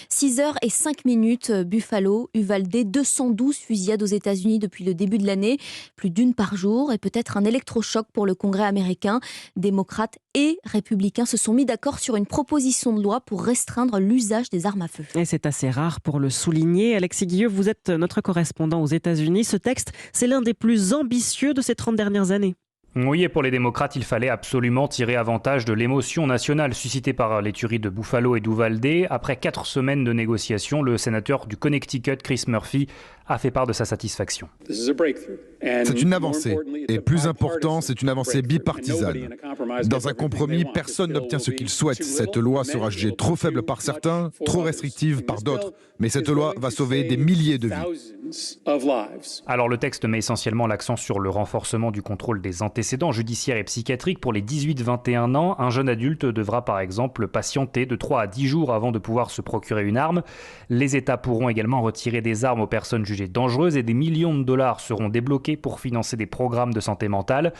6h05, Buffalo, Uvalde, 212 fusillades aux États-Unis depuis le début de l'année, plus d'une par jour, et peut-être un électrochoc pour le Congrès américain. Démocrates et républicains se sont mis d'accord sur une proposition de loi pour restreindre l'usage des armes à feu. Et c'est assez rare pour le souligner. Alexis Guilleux, vous êtes notre correspondant aux États-Unis. Ce texte, c'est l'un des plus ambitieux de ces 30 dernières années. Oui, et pour les démocrates, il fallait absolument tirer avantage de l'émotion nationale suscitée par les tueries de Buffalo et d'Uvalde. Après 4 semaines de négociations, le sénateur du Connecticut, Chris Murphy, a fait part de sa satisfaction. C'est une avancée. Et plus important, c'est une avancée bipartisane. Dans un compromis, personne n'obtient ce qu'il souhaite. Cette loi sera jugée trop faible par certains, trop restrictive par d'autres. Mais cette loi va sauver des milliers de vies. Alors le texte met essentiellement l'accent sur le renforcement du contrôle des antécédents judiciaires et psychiatriques pour les 18-21 ans. Un jeune adulte devra par exemple patienter de 3 à 10 jours avant de pouvoir se procurer une arme. Les États pourront également retirer des armes aux personnes jugées dangereuses et des millions de dollars seront débloqués pour financer des programmes de santé mentale.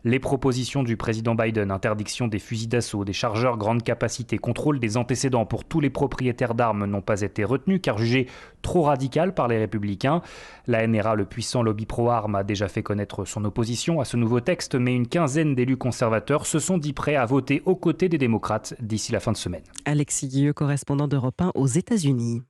Les propositions du président Biden, interdiction des fusils d'assaut, des chargeurs grande capacité, contrôle des antécédents pour tous les propriétaires d'armes n'ont pas été retenues car jugées trop radicales par les républicains. La NRA, le puissant lobby pro-armes, a déjà fait connaître son opposition à ce nouveau texte, mais une quinzaine d'élus conservateurs se sont dit prêts à voter aux côtés des démocrates d'ici la fin de semaine. Alexis Guilleux, correspondant d'Europe 1 aux États-Unis.